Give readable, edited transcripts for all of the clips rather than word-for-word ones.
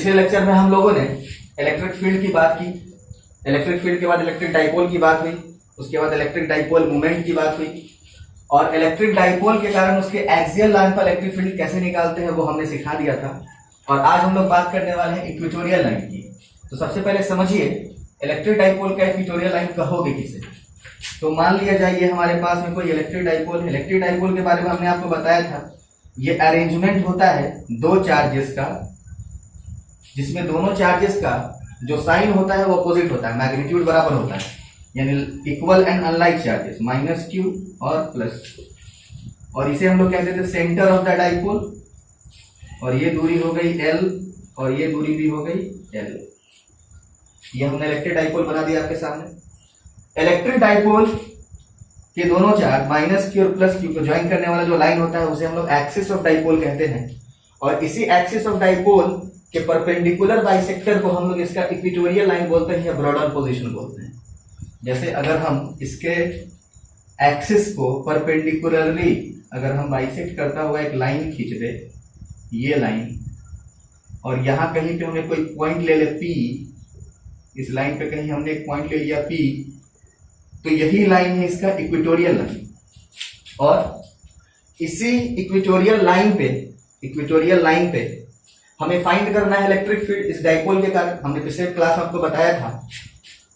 पिछले लेक्चर में हम लोगों ने इलेक्ट्रिक फील्ड की बात की, इलेक्ट्रिक फील्ड के बाद इलेक्ट्रिक डाइपोल की बात हुई, उसके बाद इलेक्ट्रिक डाइपोल मूवमेंट की बात हुई, और इलेक्ट्रिक डाइपोल के कारण उसके एक्सियल लाइन पर इलेक्ट्रिक फील्ड कैसे निकालते हैं वो हमने सिखा दिया था। और आज हम लोग बात करने वाले हैं इक्वेटोरियल लाइन की। तो सबसे पहले समझिए इलेक्ट्रिक डाइपोल का इक्वेटोरियल लाइन कहोगे किसे। तो मान लिया जाए ये हमारे पास में कोई इलेक्ट्रिक डाइपोल है। इलेक्ट्रिक डाइपोल के बारे में हमने आपको बताया था, ये अरेंजमेंट होता है दो चार्जेस का, जिसमें दोनों चार्जेस का जो साइन होता है वो अपोजिट होता है, मैग्नीट्यूड बराबर होता है, यानी equal and unlike charges, minus Q और प्लस। और इसे हम लोग कहते थे सेंटर ऑफ द डाइपोल, और ये दूरी हो गई एल और ये दूरी भी हो गई एल। ये हमने इलेक्ट्रिक डाइपोल बना दिया आपके सामने। इलेक्ट्रिक डाइपोल के दोनों चार्ज माइनस क्यू और प्लस क्यू को ज्वाइन करने वाला जो लाइन होता है उसे हम लोग एक्सिस ऑफ डाइपोल कहते हैं। और इसी एक्सिस ऑफ डाइपोल के परपेंडिकुलर बाइसेक्टर को हम लोग इसका इक्वेटोरियल लाइन बोलते हैं या ब्रॉडर पोजीशन बोलते हैं। जैसे अगर हम इसके एक्सिस को परपेंडिकुलरली अगर हम बाइसेक्ट करता हुआ एक लाइन खींच दे, ये लाइन, और यहां कहीं पे हमें कोई पॉइंट ले ले P, इस लाइन पे कहीं हमने एक पॉइंट ले लिया P, तो यही लाइन है इसका इक्वेटोरियल लाइन। और इसी इक्वेटोरियल लाइन पे हमें फाइंड करना है इलेक्ट्रिक फील्ड इस डाइपोल के कारण। हमने पिछले क्लास में आपको बताया था,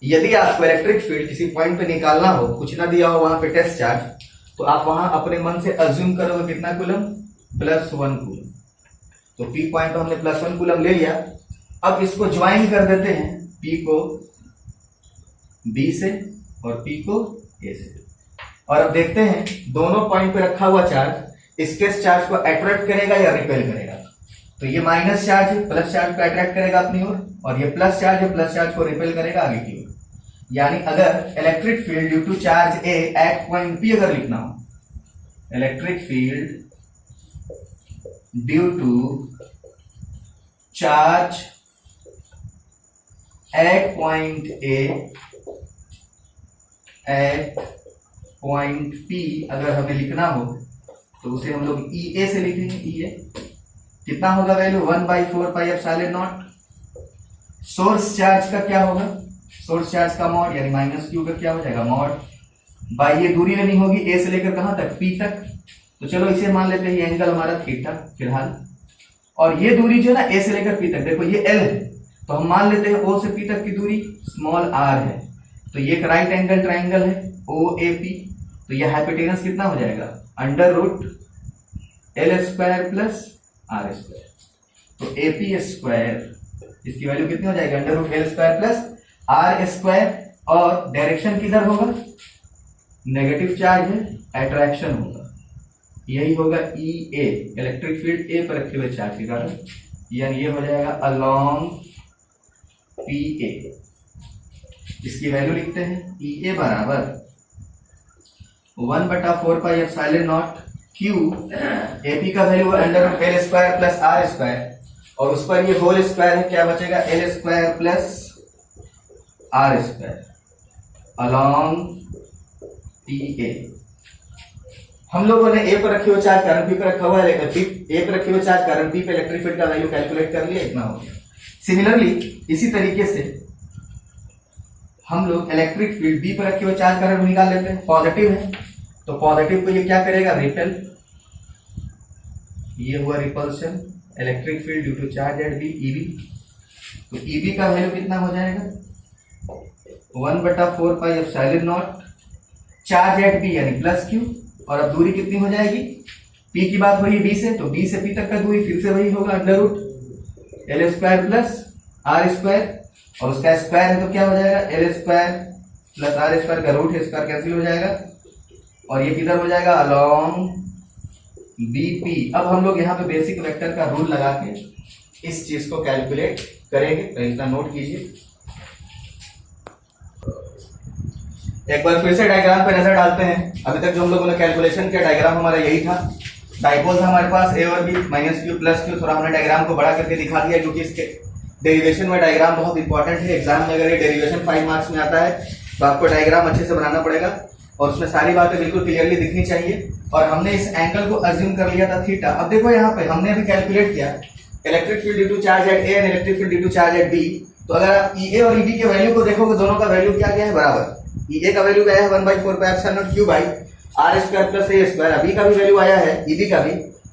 यदि आपको इलेक्ट्रिक फील्ड किसी पॉइंट पे निकालना हो, कुछ ना दिया हो वहां पे टेस्ट चार्ज, तो आप वहां अपने मन से अज्यूम करोगे कितना कूलम, +1 कूलम। तो P पॉइंट पे हमने +1 कूलम ले लिया। अब इसको ज्वाइन कर देते हैं, P को B से और P को A से। और अब देखते हैं दोनों पॉइंट पे रखा हुआ चार्ज इसके चार्ज को अट्रैक्ट करेगा या रिपेल करेगा। तो ये माइनस चार्ज है, प्लस चार्ज को अट्रैक्ट करेगा अपनी ओर, और ये प्लस चार्ज है, प्लस चार्ज को रिपेल करेगा आगे की ओर। यानी अगर electric field due to charge A at point P अगर लिखना हो, electric field due to charge at point A at point P अगर हमें लिखना हो तो उसे हम लोग EA से लिखेंगे। EA कितना होगा वैल्यू, 1/4πε0। सोर्स चार्ज का क्या होगा, सोर्स चार्ज का मॉड यानी -q का क्या हो जाएगा, मॉड बाई ये दूरी लेनी होगी A से लेकर कहां तक, P तक। तो चलो इसे मान लेते हैं ये एंगल हमारा थीटा फिलहाल, और ये दूरी जो है ना A से लेकर P तक, देखो ये L है, तो हम मान लेते हैं O से P तक की दूरी स्मॉल r है। तो ये एक राइट एंगल ट्राइंगल है OAP, तो ये हाइपोटेनस कितना हो जाएगा, √L² + R²। तो AP², इसकी वैल्यू कितनी हो जाएगी, √L² + R²। और डायरेक्शन किधर होगा, नेगेटिव चार्ज है, अट्रैक्शन होगा, यही होगा EA, इलेक्ट्रिक फील्ड A पर रखे हुए चार्ज के कारण, यानी ये हो जाएगा अलोंग PA। इसकी वैल्यू लिखते हैं EA बराबर 1/4πε0 Q, AP का वैल्यू √L² + R², और उस पर ये होल स्क्वायर है, क्या बचेगा, L² + R² अलोंग PA। हम लोगों ने A पर रखे हुए चार्ज कारण P पर रखा हुआ है, A पर रखे हुए चार्ज कारण P पे इलेक्ट्रिक फील्ड का वैल्यू कैलकुलेट कर लिया, इतना हो गया। सिमिलरली इसी तरीके से हम लोग इलेक्ट्रिक फील्ड B पर रखे हुए चार्ज कारण निकाल लेते हैं। पॉजिटिव है तो पॉजिटिव को ये क्या करेगा, रिपेल, ये हुआ repulsion, electric field due to charge at B, EB। तो EB का वैल्यू कितना हो जाएगा, 1/4πε0 चार्ज एट B यानी +q, और अब दूरी कितनी हो जाएगी, P की बात हो रही है B से, तो B से P तक का दूरी फिर से वही होगा √L² + R², और उसका स्क्वायर है तो क्या हो जाएगा, L² + R² का रूट है, स्क्वायर कैंसिल हो जाएगा, और ये किधर हो जाएगा, अलोंग BP। अब हम लोग यहाँ पे बेसिक वेक्टर का रूल लगा के इस चीज को कैलकुलेट करेंगे, तो इतना नोट कीजिए। एक बार फिर से डायग्राम पे नजर डालते हैं। अभी तक जो हम लोगों ने कैलकुलेशन किया डायग्राम हमारा यही था, डाइपोल था हमारे पास A और B, -q +q। थोड़ा हमने डायग्राम को बड़ा करके दिखा दिया क्योंकि इसके डेरिवेशन में डायग्राम बहुत इंपॉर्टेंट है। एग्जाम में अगर ये डेरिवेशन 5 मार्क्स में आता है तो आपको डायग्राम अच्छे से बनाना पड़ेगा और उसमें सारी बातें बिल्कुल क्लियरली दिखनी चाहिए। और हमने इस एंगल को अज्यूम कर लिया था थीटा। अब देखो यहाँ पे हमने अभी कैलकुलेट किया electric field due to charge at A and electric field due to charge at B, तो अगर आप EA और EB के वैल्यू को देखोगे, दोनों का वैल्यू क्या क्या है बराबर। EA का वैल्यू क्या है 1/4πε0 q by r square plus a square, अभी का भी वैल्यू आया है EB का भी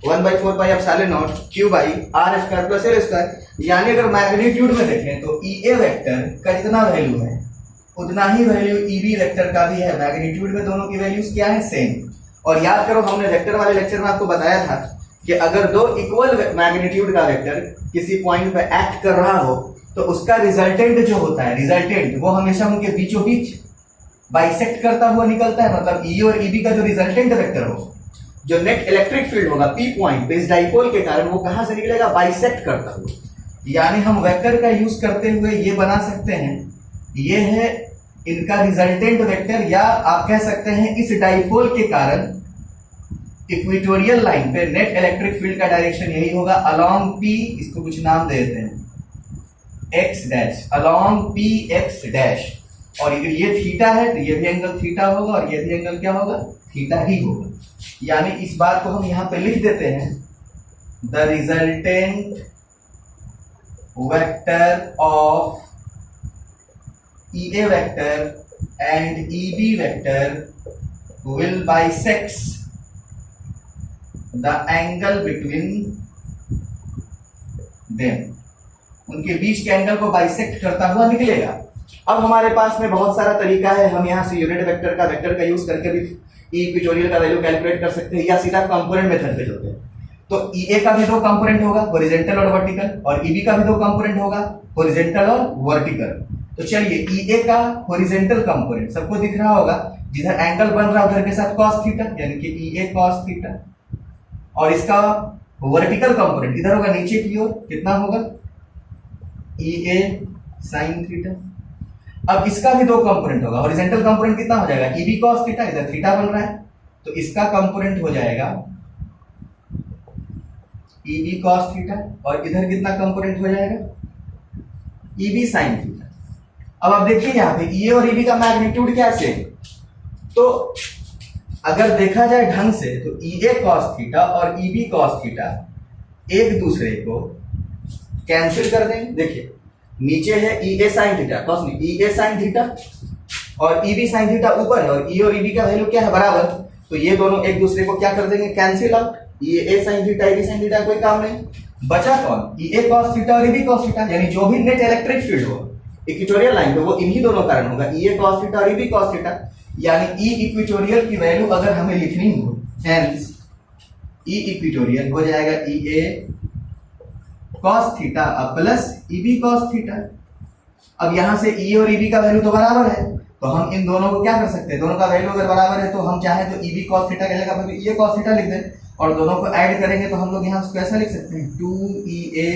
1/4πε0 q by r square plus a square. यानी अगर मैग्नीट्यूड में देखें तो EA वेक्टर का जितना वैल्यू है उतना ही वैल्यू EB वेक्टर का भी है। मैग्नीट्यूड में दोनों की वैल्यूज क्या है, सेम। और याद करो हमने वेक्टर वाले लेक्चर में आपको बताया था कि अगर दो इक्वल मैग्नीट्यूड का वेक्टर किसी पॉइंट पे एक्ट कर रहा हो तो उसका रिजल्टेंट जो होता है, रिजल्टेंट वो हमेशा उनके बीचों बीच बाइसेक्ट करता हुआ निकलता है। मतलब ई और EB का जो रिजल्टेंट वेक्टर हो, जो नेट इलेक्ट्रिक फील्ड होगा P पॉइंट पे इस डाइपोल के कारण, वो कहां से निकलेगा, बाइसेक्ट करता हुआ। यानी हम वेक्टर का यूज करते हुए ये बना सकते हैं, ये है इनका रिजल्टेंट वेक्टर, या आप कह सकते हैं इस डाइपोल के कारण इक्वेटोरियल लाइन पे नेट इलेक्ट्रिक फील्ड का डायरेक्शन यही होगा अलोंग P, इसको कुछ नाम दे देते हैं x dash, along P x dash. और ये थीटा है तो ये भी एंगल थीटा होगा और ये भी एंगल क्या होगा, थीटा ही होगा। यानी इस बात को हम यहां पे लिख देते हैं, the resultant vector of EA vector and EB vector will bisect the angle between them, उनके बीच के एंगल को बाइसेक्ट करता हुआ निकलेगा। अब हमारे पास में बहुत सारा तरीका है, हम यहां से यूनिट वेक्टर का यूज करके भी इक्वेटोरियल का वैल्यू कैलकुलेट कर सकते हैं, या सीधा कंपोनेंट मेथड पे चलते हैं। तो EA का भी दो कंपोनेंट होगा, हॉरिजॉन्टल और वर्टिकल, और EB का भी दो कंपोनेंट होगा, हॉरिजॉन्टल और वर्टिकल। तो चलिए EA का हॉरिजॉन्टल कंपोनेंट सबको दिख रहा होगा, जिधर एंगल बन रहा है उधर के साथ cos थीटा, यानी कि EA cos थीटा, और इसका वर्टिकल कंपोनेंट इधर होगा नीचे की ओर, कितना होगा EA sin थीटा। अब इसका भी दो कंपोनेंट होगा, हॉरिजॉन्टल कंपोनेंट कितना हो जाएगा EB cos थीटा, इधर थीटा बन रहा है तो इसका कंपोनेंट हो जाएगा EB cos थीटा, और इधर कितना कंपोनेंट हो जाएगा EB sin थीटा। अब आप देखिए यहां पे EA और EB का मैग्नीट्यूड क्या है, तो अगर देखा जाए ढंग से तो EA cos थीटा और EB cos थीटा एक दूसरे को कैंसिल कर देंगे। देखिए नीचे है EA sin थीटा, cos नहीं, EA sin थीटा और EB sin थीटा ऊपर है, और E और EB का वैल्यू क्या है बराबर, तो ये दोनों एक दूसरे को क्या कर देंगे, cancel out. EA sin theta EB sin theta कोई काम नहीं, बचा कौन, EA cos थीटा और EB cos थीटा। यानी जो भी नेट इलेक्ट्रिक फील्ड हो इक्वेटोरियल लाइन पे वो इन्हीं दोनों कारण होगा, EA cos थीटा और EB cos थीटा। यानी E इक्वेटोरियल की वैल्यू अगर हमें लिखनी हो, हेंस E इक्वेटोरियल हो जाएगा EA cos theta plus EB cos theta. अब यहां से E और EB का वैल्यू तो बराबर है, तो हम इन दोनों को क्या कर सकते हैं, दोनों का वैल्यू अगर बराबर है तो हम चाहे तो EB cos थीटा की जगह पर EA cos थीटा लिख दें, और दोनों को ऐड करेंगे तो हम लोग यहाँ उसको ऐसा लिख सकते हैं 2EA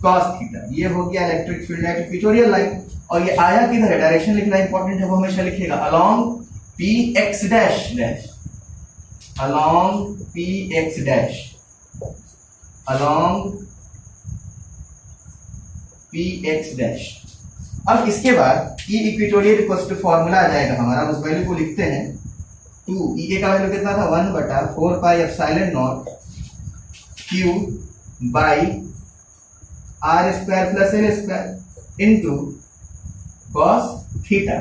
cos थीटा। ये हो गया electric field at equatorial line. और ये आया किधर है, डायरेक्शन लिखना इंपॉर्टेंट है, वो हमेशा लिखिएगा along PX dash dash, along PX dash, along PX dash. अब इसके बाद E equatorial equals to formula आ जाएगा हमारा, उस वैल्यू को लिखते हैं 2, EA का वैल्यू कितना था 1/4πε0 Q by R square plus L square into cos theta.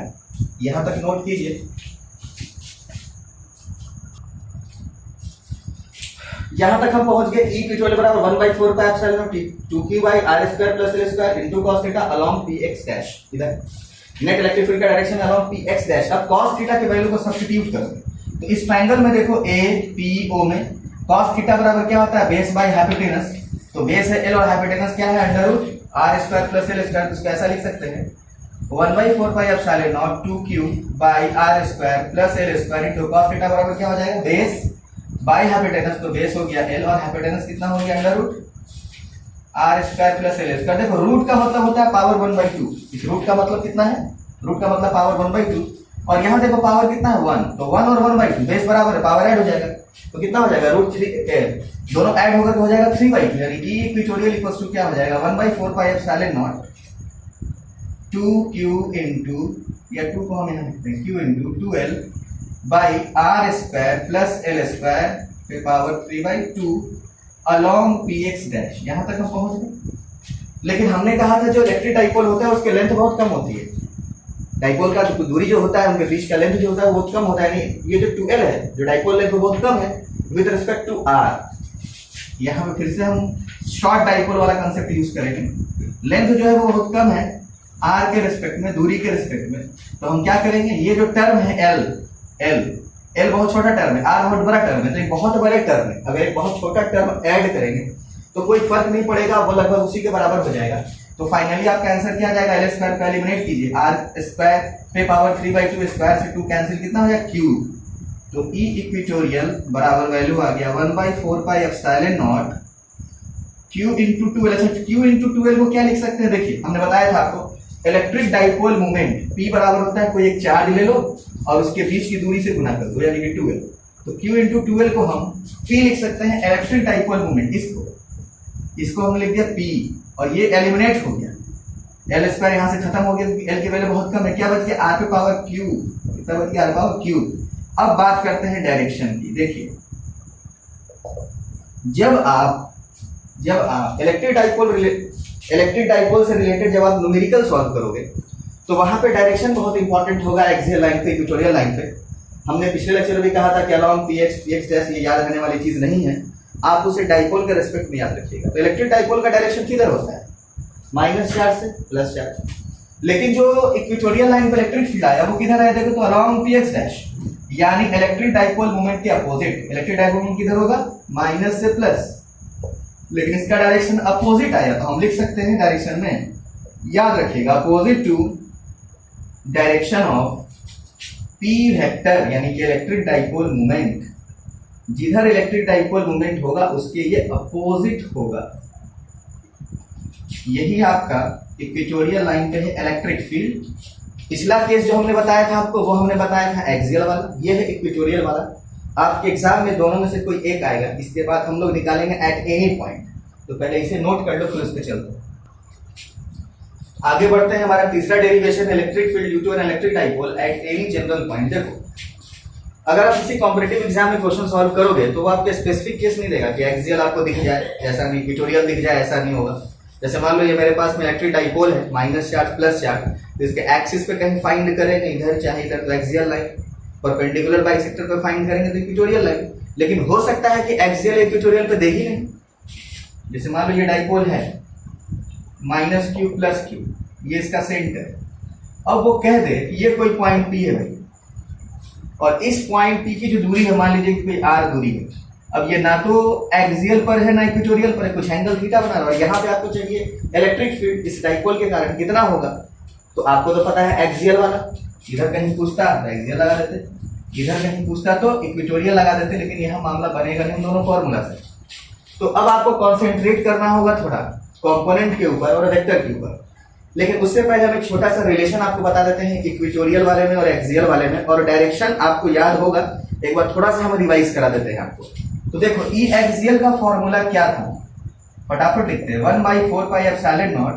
यहां तक नोट कीजिए। यहां तक हम पहुंच गए, E इक्वल बराबर 1/4πε0 2Q by R square plus L square into cos theta along PX dash. इधर नेट इलेक्ट्रिक फील्ड का डायरेक्शन अलोंग PX डैश। अब cos थीटा की वैल्यू को सब्स्टिट्यूट करेंगे तो इस ट्रायंगल में देखो APO में cos थीटा बराबर क्या होता है, बेस बाय हाइपोटेनस। तो बेस है L और हाइपोटेनस क्या है under root R square plus L square. तो इसको ऐसा लिख सकते हैं 1/4πε0 2Q by R square plus L square into cos theta बराबर क्या हो जाएगा, बेस बाय हाइपोटेनस, तो बेस हो गया L और हाइपोटेनस कितना हो गया under root R square plus L square. देखो रूट का मतलब होता है पावर 1/2, इस रूट का मतलब कितना है, रूट का मतलब पावर 1/2, और यहाँ देखो पावर कितना है 1, तो 1 और 1/2 बेस बराबर है, पावर ऐड हो जाएगा तो कितना हो जाएगा √3, दोनों ऐड होकर तो हो जाएगा 3/2। यानी E इक्वेटोरियल इक्वल्स टू क्या हो जाएगा 1/4πε0 2Q इंटू, या 2 को हम यहाँ लिखते हैं Q into 2L by R square plus L square पे पावर 3/2 along px डैश, यहां तक हम पहुंच गए। लेकिन हमने कहा था जो इलेक्ट्रिक डाइपोल होता है उसकी लेंथ बहुत कम होती है, डाइपोल का दूरी जो होता है उनके बीच का लेंथ जो होता है वो बहुत कम होता है। नहीं, ये जो 2l है जो डाइपोल लेंथ वो बहुत कम है विद रिस्पेक्ट टू r। यहाँ पे फिर से हम शॉर्ट डाइपोल वाला कंसेप्ट यूज करेंगे। लेंथ जो है वो बहुत कम है r के रिस्पेक्ट में, दूरी के रिस्पेक्ट में, तो हम क्या करेंगे, ये जो टर्म है l बहुत छोटा टर्म है, r बहुत बड़ा टर्म है, तो एक बहुत बड़े टर्म है, अगर एक बहुत छोटा टर्म ऐड करेंगे तो कोई फर्क नहीं पड़ेगा, वो लगभग उसी के बराबर हो जाएगा। तो फाइनली आपका आंसर क्या आ जाएगा, एल स्क्वायर का एलिमिनेट कीजिए, r स्क्वायर पे पावर 3/2 स्क्वायर से 2 कैंसिल, कितना हो जाएगा q। तो E इक्वेटोरियल बराबर वैल्यू आ गया 1/4 pi epsilon not q into 2l। अच्छा, q इंटू 2l को क्या लिख सकते हैं, देखिए हमने बताया था आपको इलेक्ट्रिक डाइपोल मोमेंट p बराबर होता है कोई एक चार्ज ले लो और उसके बीच की दूरी से गुना कर दो, यानी कि 2l। तो q इंटू 2l को हम p लिख सकते हैं इलेक्ट्रिक डाइपोल मोमेंट, इसको हम लिख दिया p, और ये एलिमिनेट हो गया, एल स्क्वायर यहाँ से खत्म हो गया क्योंकि एल की वैल्यू बहुत कम है, क्या बच गया r पे पावर q, कितना बच गया r पावर q। अब बात करते हैं डायरेक्शन की। देखिए जब आप इलेक्ट्रिक डाइपोल से रिलेटेड जब आप न्यूमेरिकल सॉल्व करोगे तो वहां पे डायरेक्शन बहुत इंपॉर्टेंट होगा, एक्सियल लाइन पे, इक्वेटोरियल लाइन पे। हमने पिछले लेक्चर में भी कहा था कि अलोंग px डैश, ये याद रहने वाली चीज नहीं है, आप उसे डाइपोल के रेस्पेक्ट में याद रखिएगा। तो इलेक्ट्रिक डाइपोल का डायरेक्शन किधर होता है, माइनस चार्ज से प्लस चार्ज। लेकिन जो इक्वेटोरियल लाइन पे इलेक्ट्रिक फील्ड आया वो किधर आया, देखो तो अलोंग px डैश, यानी इलेक्ट्रिक डाइपोल मोमेंट के अपोजिट। इलेक्ट्रिक डाइपोल मोमेंट किधर होगा, माइनस से प्लस, लेकिन इसका डायरेक्शन अपोजिट आया तो हम लिख सकते हैं डायरेक्शन में, याद रखिएगा, opposite to direction of p vector, यानी कि इलेक्ट्रिक डाइपोल मोमेंट, जिधर इलेक्ट्रिक डाइपोल मोमेंट होगा उसके ये अपोजिट होगा। यही आपका इक्वेटोरियल लाइन पे है इलेक्ट्रिक फील्ड। पिछला केस जो हमने बताया था आपको वो हमने बताया था एक्सियल वाला, ये है इक्वेटोरियल वाला। आपके एग्जाम में दोनों में से कोई एक आएगा, इसके बाद हम लोग निकालेंगे एट एनी पॉइंट, तो पहले इसे नोट कर लो फिर उस पर चलते हैं। आगे बढ़ते हैं, हमारा तीसरा derivation electric field due to an electric dipole at any general point. देखो अगर आप किसी कॉम्पिटिटिव एग्जाम में क्वेश्चन सॉल्व करोगे तो वो आपके स्पेसिफिक केस नहीं देगा कि एक्सियल आपको दिख जाए, ऐसा नहीं, इक्वेटोरियल दिख जाए, ऐसा नहीं होगा। जैसे मान लो ये मेरे पास में इलेक्ट्रिक डाइपोल है, माइनस चार्ज प्लस चार्ज, तो इसके एक्सिस पे कहीं फाइंड करेंगे, इधर चाहे इधर, तो एक्सियल लाइन, परपेंडिकुलर बाइसेक्टर पे फाइंड करेंगे तो इक्वेटोरियल लाइन। लेकिन हो सकता है कि एक्सियल इक्वेटोरियल पे दे ही नहीं। जैसे मान लो ये डाइपोल है माइनस क्यू प्लस क्यू, ये इसका सेंटर, अब वो कह दे कि ये कोई पॉइंट पी है भाई, और इस पॉइंट पी की जो दूरी है मान लीजिए कि कोई आर दूरी है, अब ये ना तो एक्सियल पर है ना इक्वेटोरियल पर है, कुछ एंगल थीटा बना रहा है, और यहाँ पे आपको चाहिए इलेक्ट्रिक फील्ड इस डाइपोल के कारण कितना होगा, तो आपको तो पता है एक्सियल वाला, इधर कहीं पूछता तो एक्सियल लगा देते, इधर कहीं पूछता तो इक्वेटोरियल लगा देते, लेकिन यहाँ मामला बनेगा नहीं दोनों फॉर्मूला से। तो अब आपको कॉन्सेंट्रेट करना होगा थोड़ा कंपोनेंट के ऊपर और वेक्टर के ऊपर। लेकिन उससे पहले हम एक छोटा सा रिलेशन आपको बता देते हैं इक्वेटोरियल वाले में और एक्सियल वाले में, और डायरेक्शन आपको याद होगा, एक बार थोड़ा सा हम रिवाइज करा देते हैं आपको। तो देखो ई एक्सियल का फॉर्मूला क्या था, फटाफट लिखते हैं, 1/4 पाई एप्सिलॉन नॉट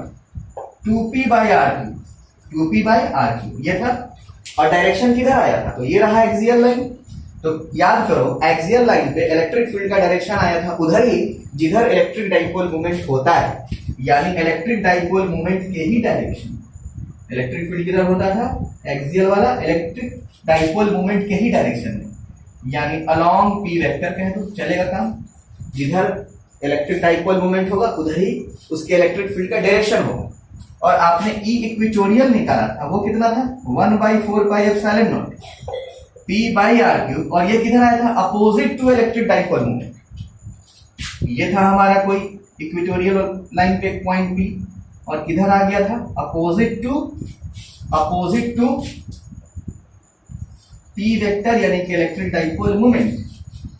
2p/r3 ये था, और डायरेक्शन किधर आया था, तो ये रहा एक्सियल लाइन। तो याद करो एक्सियल लाइन पे इलेक्ट्रिक फील्ड का डायरेक्शन आया था उधर ही जिधर इलेक्ट्रिक डाइपोल मूवमेंट होता है, यानी इलेक्ट्रिक डाइपोल मूवमेंट के ही डायरेक्शन। इलेक्ट्रिक फील्ड किधर होता था, एक्सियल वाला, इलेक्ट्रिक डाइपोल मूवमेंट के ही डायरेक्शन में, यानी अलोंग पी वेक्टर कहें तो चलेगा काम, जिधर इलेक्ट्रिक डाइपोल मूवमेंट होगा उधर ही उसके इलेक्ट्रिक फील्ड का डायरेक्शन होगा। और आपने ई इक्वेटोरियल निकाला था, वो कितना था, 1/4 पाई एप्सिलॉन नॉट p/r3, और ये किधर आया था, opposite to electric dipole movement. ये था हमारा कोई इक्वेटोरियल लाइन पे एक पॉइंट P, और किधर आ गया था, अपोजिट टू P वेक्टर, यानी कि इलेक्ट्रिक डाइपोल मूवमेंट।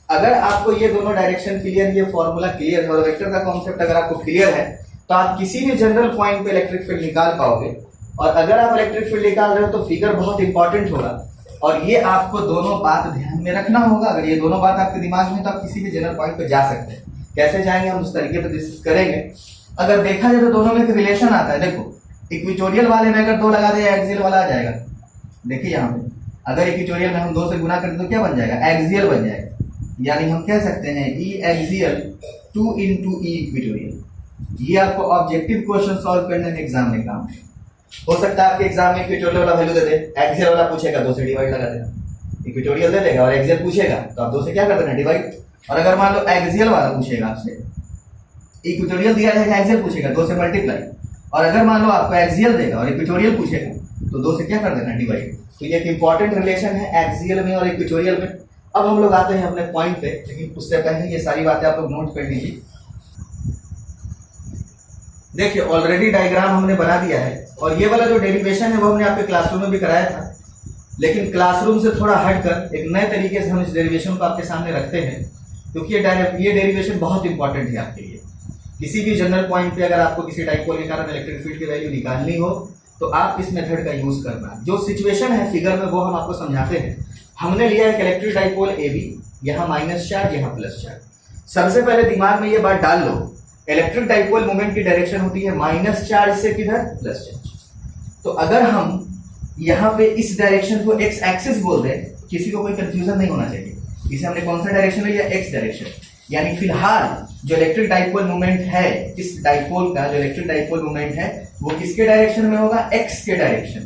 अगर आपको ये दोनों डायरेक्शन क्लियर, ये फॉर्मूला क्लियर है और वेक्टर का कॉन्सेप्ट अगर आपको क्लियर है, तो आप किसी भी जनरल पॉइंट पे इलेक्ट्रिक फील्ड निकाल पाओगे। और अगर आप इलेक्ट्रिक फील्ड निकाल रहे हो तो फिगर बहुत इंपॉर्टेंट होगा, और ये आपको दोनों बात ध्यान में रखना होगा। अगर ये दोनों बात आपके दिमाग में, तो आप किसी भी जनरल पॉइंट पे जा सकते हैं। कैसे जाएंगे हम उस तरीके पर डिस्कस करेंगे। अगर देखा जाए तो दोनों में एक रिलेशन आता है। देखो इक्वेटोरियल वाले में अगर 2 लगा दे एक्सियल वाला आ जाएगा। देखिए यहाँ पे अगर इक्वेटोरियल में हम 2 से गुना करें तो क्या बन जाएगा, एक्सियल बन जाएगा। यानी हम कह सकते हैं ई एक्सियल 2 इंटू ई इक्वेटोरियल। ये आपको ऑब्जेक्टिव क्वेश्चन सॉल्व करने में एग्जाम में काम हो सकता है। आपके एग्जाम में इक्वेटोरियल वाला वैल्यू दे दे, एक्सियल वाला पूछेगा 2 से डिवाइड लगा देना, इक्वेटोरियल दे देगा और एक्सियल पूछेगा तो आप 2 से क्या कर देना डिवाइड। और अगर मान लो एक्सियल वाला पूछेगा आपसे, इक्वेटोरियल दिया रहेगा एक्सियल पूछेगा 2 से मल्टीप्लाई, और अगर मान लो आपको एक्सियल देगा और इक्वेटोरियल पूछेगा तो 2 से क्या कर देना डिवाइड। तो ये एक इंपॉर्टेंट रिलेशन है एक्सियल में और इक्वेटोरियल में। अब हम लोग आते हैं अपने पॉइंट पे, लेकिन उससे पहले ये सारी बातें आप लोग नोट कर लीजिए। देखिए ऑलरेडी डायग्राम हमने बना दिया है और ये वाला जो डेरिवेशन है वो हमने आपके क्लासरूम में भी कराया था, लेकिन क्लासरूम से थोड़ा हटकर एक नए तरीके से हम इस डेरिवेशन को आपके सामने रखते हैं, क्योंकि ये डेरिवेशन बहुत इंपॉर्टेंट है आपके लिए। किसी भी जनरल पॉइंट पे अगर आपको किसी डाइपोल के कारण इलेक्ट्रिक फील्ड की वैल्यू निकालनी हो तो आप इस मेथड का यूज करना। जो सिचुएशन है फिगर में वो हम आपको समझाते हैं। हमने लिया एक इलेक्ट्रिक डाइपोल ए बी, यहाँ माइनस चार्ज यहाँ प्लस चार्ज। सबसे पहले दिमाग में ये बात डाल लो, इलेक्ट्रिक डाइपोल मोमेंट की डायरेक्शन होती है माइनस चार्ज से किधर, प्लस चार्ज। तो अगर हम यहाँ पे इस डायरेक्शन को एक्स एक्सिस बोल दें, किसी को कोई कंफ्यूजन नहीं होना चाहिए। इसे हमने कौन सा डायरेक्शन लिया, एक्स डायरेक्शन। यानी फिलहाल जो इलेक्ट्रिक डाइपोल मोमेंट है, इस डाइपोल का जो इलेक्ट्रिक डाइपोल मोमेंट है वो किसके डायरेक्शन में होगा, एक्स के डायरेक्शन।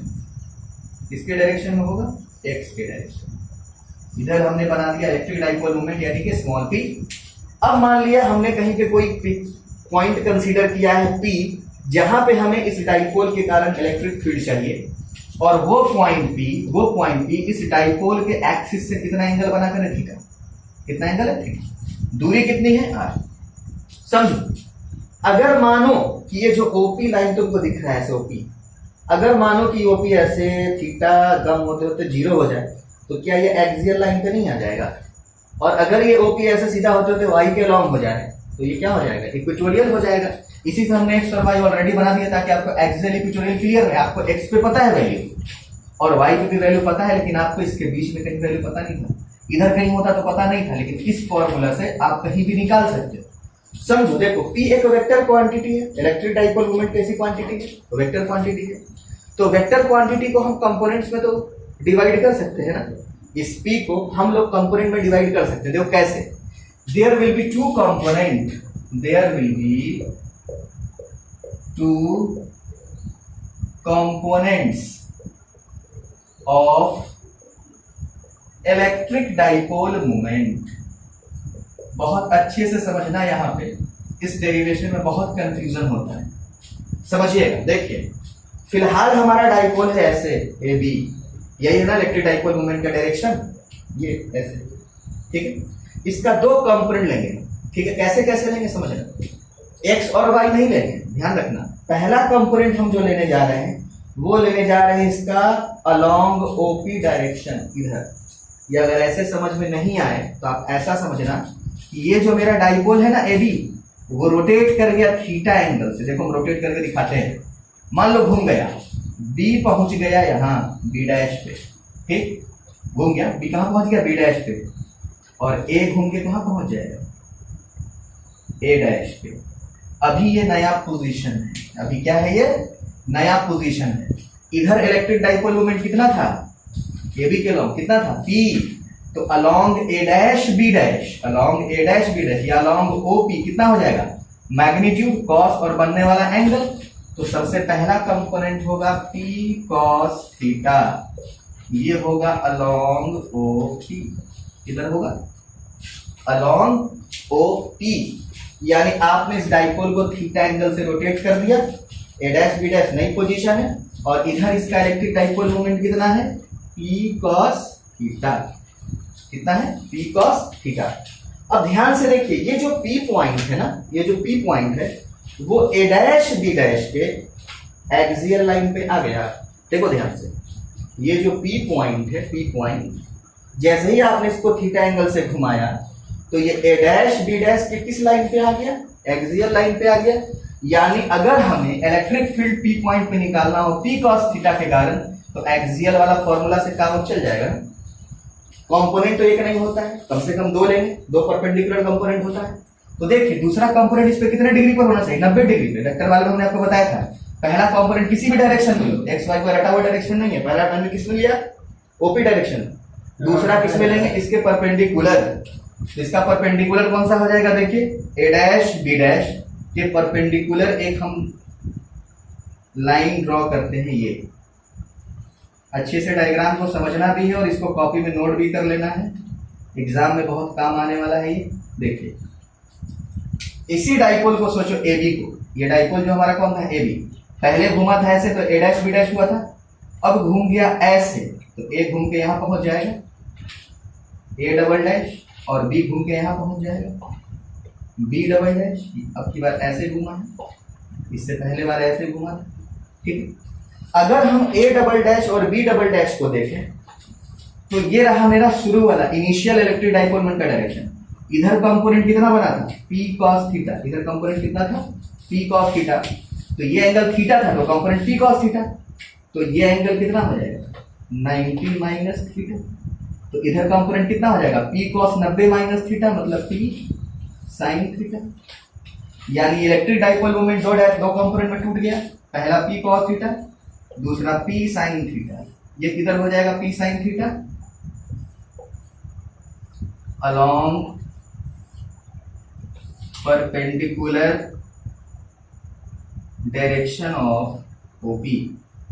किसके डायरेक्शन में होगा, एक्स के डायरेक्शन। इधर हमने बना दिया इलेक्ट्रिक डाइपोल मोमेंट यानी कि स्मॉल पी। अब मान लिया हमने कहीं पे कोई पॉइंट कंसीडर किया है पी, जहां पे हमें इस डाइपोल के कारण इलेक्ट्रिक फील्ड चाहिए, और वो पॉइंट पी इस डाइपोल के एक्सिस से कितना एंगल बनाकर है, थीटा। कितना एंगल है, थीटा। दूरी कितनी है, आर। समझो, अगर मानो कि ये जो ओपी लाइन तुमको दिख रहा है ऐसे ओपी, अगर मानो कि ओपी ऐसे थीटा कम होते होते 0 हो जाए तो क्या ये एक्सियल लाइन पे नहीं आ जाएगा? और अगर ये ओपी ऐसे सीधा होते होते वाई के लॉन्ग हो जाए तो ये क्या हो जाएगा, इक्वेटोरियल हो जाएगा। इसी से हमने एक्स और वाई ऑलरेडी बना दिया ताकि आपको एक्सियल इक्वेटोरियल क्लियर है। आपको एक्स पे पता है वैल्यू और वाई पे भी वैल्यू पता है, लेकिन आपको इसके बीच में कहीं वैल्यू पता नहीं था। इधर कहीं होता तो पता नहीं था, लेकिन इस फॉर्मूला से आप कहीं भी निकाल सकते हो। समझो, देखो पी एक वेक्टर क्वांटिटी है, इलेक्ट्रिक डाइपोल मोमेंट कैसी क्वांटिटी है, वेक्टर क्वांटिटी है। तो वेक्टर क्वांटिटी को हम कंपोनेंट्स में तो डिवाइड कर सकते हैं ना। इस पी को हम लोग कंपोनेंट में डिवाइड कर सकते हैं। देखो कैसे, there will be two component, there will be two components of electric dipole moment. बहुत अच्छे से समझना, यहां पे इस डेरिवेशन में बहुत कंफ्यूजन होता है, समझिएगा। देखिए फिलहाल हमारा डाइपोल है ऐसे ए बी, यही है ना इलेक्ट्रिक डाइपोल मोमेंट का डायरेक्शन, ये ऐसे, ठीक है। इसका 2 कंपोनेंट लेंगे, ठीक है। कैसे कैसे लेंगे समझना, एक्स और वाई नहीं लेंगे, ध्यान रखना। पहला कंपोनेंट हम जो लेने जा रहे हैं वो लेने जा रहे हैं इसका अलोंग ओपी डायरेक्शन, इधर। ये अगर ऐसे समझ में नहीं आए तो आप ऐसा समझना कि ये जो मेरा डाइपोल है ना ए बी, वो रोटेट कर गया थीटा एंगल से। देखो हम रोटेट करके दिखाते हैं। मान लो घूम गया, बी पहुंच गया यहाँ बी डैश पे, ठीक, घूम गया, बी कहां पहुंच गया, बी डैश पे, और ए घूम के कहां पहुंच जाएगा, ए डैश पे। अभी ये नया पोजीशन है, अभी क्या है, ये नया पोजीशन है। इधर इलेक्ट्रिक डाइपोल मोमेंट कितना था, ए बी के लॉन्ग कितना था, पी। तो अलोंग ए डैश बी डैश, अलोंग ए डैश बी डैश या अलोंग ओ पी कितना हो जाएगा, मैग्नीट्यूड कॉस और बनने वाला एंगल। तो सबसे पहला कंपोनेंट होगा पी कॉस थीटा, ये होगा अलोंग ओ पी, इधर होगा अलोंग ओ पी। यानी आपने इस डाइपोल को थीटा एंगल से रोटेट कर दिया, ए डैश बी डैश नई पोजीशन है, और इधर इसका इलेक्ट्रिक डाइपोल मोमेंट कितना है, पी कॉस थीटा। कितना है, पी कॉस थीटा। अब ध्यान से देखिए, ये जो पी पॉइंट है ना, ये जो पी पॉइंट है वो ए डैश बी डैश के एक्सियल लाइन पे आ गया। देखो ध्यान से, ये जो पी पॉइंट है, पी पॉइंट जैसे ही आपने इसको थीटा एंगल से घुमाया तो ये ए डैश बी डैश के किस लाइन पे आ गया, एक्सियल लाइन पे आ गया। यानी अगर हमें इलेक्ट्रिक फील्ड पी पॉइंट पे निकालना हो पी कॉस थीटा के कारण, तो एक्सियल वाला फॉर्मूला से काम चल जाएगा। कंपोनेंट तो एक नहीं होता है, कम से कम 2 लेंगे, 2 परपेंडिकुलर कंपोनेंट होता है। तो देखिए दूसरा कंपोनेंट इस पे कितने डिग्री पर होना चाहिए, 90 डिग्री पे। वेक्टर वाले में हमने आपको बताया था, पहला कंपोनेंट किसी भी डायरेक्शन में लो, एक्स वाई को रटा हुआ डायरेक्शन नहीं है। पहला हमने किस में लिया, ओपी डायरेक्शन। दूसरा किस में लेंगे, इसके परपेंडिकुलर। तो इसका परपेंडिकुलर कौन सा हो जाएगा, देखिए ए डैश बी डैश के परपेंडिकुलर एक हम लाइन ड्रॉ करते हैं। ये अच्छे से डायग्राम को समझना भी है और इसको कॉपी में नोट भी कर लेना है, एग्जाम में बहुत काम आने वाला है ये। देखिए इसी डाइपोल को सोचो ए बी को, ये डाइपोल जो हमारा कौन था, ए बी। पहले घूमा था ऐसे तो ए डैश बी डैश हुआ था, अब घूम गया ऐसे तो ए घूम के यहां पहुंच जाएगा ए डबल डैश, और बी घूम के यहां पहुंच जाएगा बी डबल डैश। अब की बार ऐसे घूमा है, इससे पहले बार ऐसे घूमा था, ठीक है। अगर हम ए डबल डैश और बी डबल डैश को देखें तो ये रहा मेरा शुरू वाला इनिशियल इलेक्ट्रिक डाइपोल मोमेंट का डायरेक्शन। इधर कंपोनेंट कितना बना था, पी कॉस थीटा, इधर कंपोनेंट कितना था, पी कॉस थीटा। तो ये एंगल थीटा था तो कंपोनेंट पी कॉस थीटा, तो ये एंगल कितना हो जाएगा 90 माइनस थीटा। तो इधर कंपोनेंट कितना हो जाएगा, पी कॉस 90 माइनस थीटा मतलब पी साइन थीटा। यानी इलेक्ट्रिक डाइपोल मोमेंट दो कंपोनेंट में टूट गया, पहला पी कॉस थीटा, दूसरा पी साइन थीटा। ये किधर हो जाएगा, P sine theta along perpendicular direction of OP।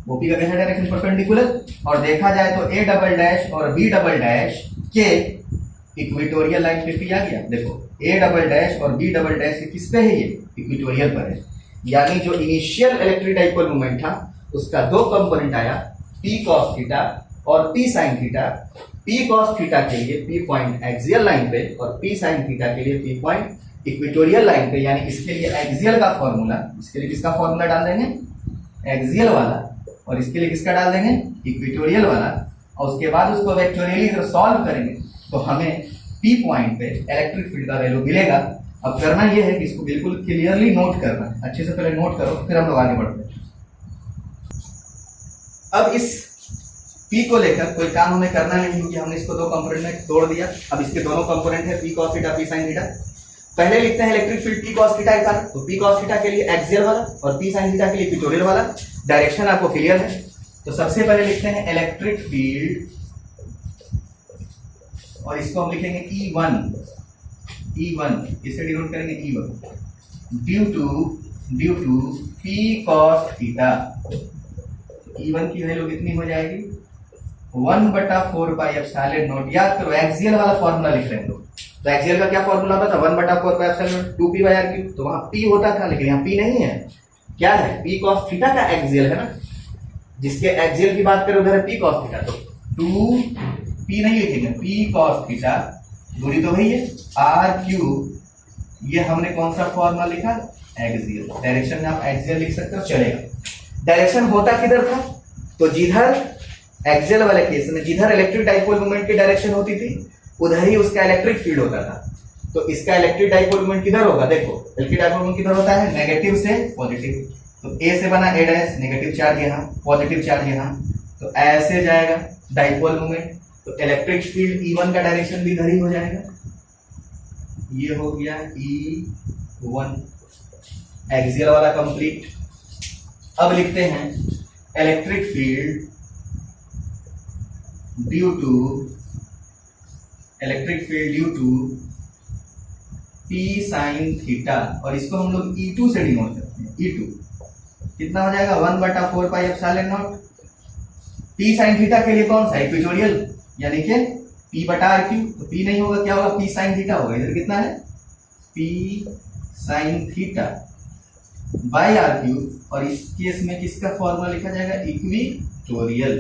OP का कैसा डायरेक्शन, परपेंडिकुलर। और देखा जाए तो ए डबल डैश और बी डबल डैश के इक्वेटोरियल लाइन पे आ गया। देखो ए डबल डैश और बी डबल डैश किस पे है, ये इक्वेटोरियल पर है। यानी जो इनिशियल इलेक्ट्रिक डाइपोल मोमेंट था उसका दो कंपोनेंट आया, पी कॉस थीटा और P sine theta. P cos theta के लिए पी पॉइंट एक्सियल लाइन पे और पी साइन थीटा के लिए पी पॉइंट इक्वेटोरियल लाइन पे। यानी इसके लिए एक्सियल का फॉर्मूला, इसके लिए किसका फॉर्मूला डाल देंगे, एक्सियल वाला, और इसके लिए किसका डाल देंगे, इक्वेटोरियल वाला। और उसके बाद उसको वेक्टोरियली सॉल्व करेंगे तो हमें पी पॉइंट पे इलेक्ट्रिक फील्ड का वैल्यू मिलेगा। अब करना यह है कि इसको बिल्कुल क्लियरली नोट करना है, अच्छे से पहले नोट करो फिर हम लोग आगे बढ़ते हैं। अब इस P को लेकर कोई काम हमें करना नहीं क्योंकि हमने इसको दो कंपोनेंट में तोड़ दिया। अब इसके दोनों कंपोनेंट है P cos theta P sin theta. पहले लिखते हैं electric field P cos theta का, तो P cos थीटा के लिए एक्सियल वाला और P sin थीटा के लिए इक्वेटोरियल वाला। डायरेक्शन आपको क्लियर है, तो सबसे पहले लिखते हैं इलेक्ट्रिक फील्ड और इसको हम लिखेंगे E1, इसे डिनोट करेंगे E1 due to P cos theta. E1 की वैल्यू कितनी हो जाएगी, 1/4 पाई एप्सिलॉन नॉट। याद करो एक्सियल वाला फॉर्मूला लिख रहे हैं तो एक्सियल का क्या फॉर्मूला होता था, 1/4 पाई एप्सिलॉन नॉट 2p/r3। तो वहां p होता था लेकिन यहाँ p नहीं है, क्या है, p cos थीटा का एक्सियल है ना। जिसके एक्सियल की बात करें उधर है p cos थीटा, तो 2p नहीं लिखेंगे, p cos थीटा, दूरी तो वही है r3। ये हमने कौन सा फॉर्मूला लिखा, एक्सियल। डायरेक्शन में आप एक्सियल लिख सकते हो, चलेगा। डायरेक्शन होता किधर था, तो जिधर एक्सियल वाले केस में जिधर इलेक्ट्रिक डाइपोल मोमेंट की डायरेक्शन होती थी उधर ही उसका इलेक्ट्रिक फील्ड होता था। तो इसका इलेक्ट्रिक डाइपोल मोमेंट किधर होगा, देखो इलेक्ट्रिक डाइपोल मोमेंट किधर होता है, नेगेटिव से पॉजिटिव। तो ए से बना ए डैश, नेगेटिव चार्ज यहाँ, पॉजिटिव चार्ज यहाँ, तो ऐसे जाएगा डाइपोल मोमेंट। तो इलेक्ट्रिक फील्ड E1 का डायरेक्शन भी इधर ही हो जाएगा। ये हो गया E1 एक्सियल वाला कंप्लीट। अब लिखते हैं electric field due to P sin theta, और इसको हम लोग E2 से डिनोट करते हैं। E2 कितना हो जाएगा, 1/4 pi epsilon naught. P sin theta के लिए कौन सा, इक्वेटोरियल, यानी कि P/r3। तो P नहीं होगा, क्या होगा, P sin थीटा होगा। इधर कितना है, P sin theta by r3। और इस केस में किसका फॉर्मूला लिखा जाएगा, इक्वेटोरियल।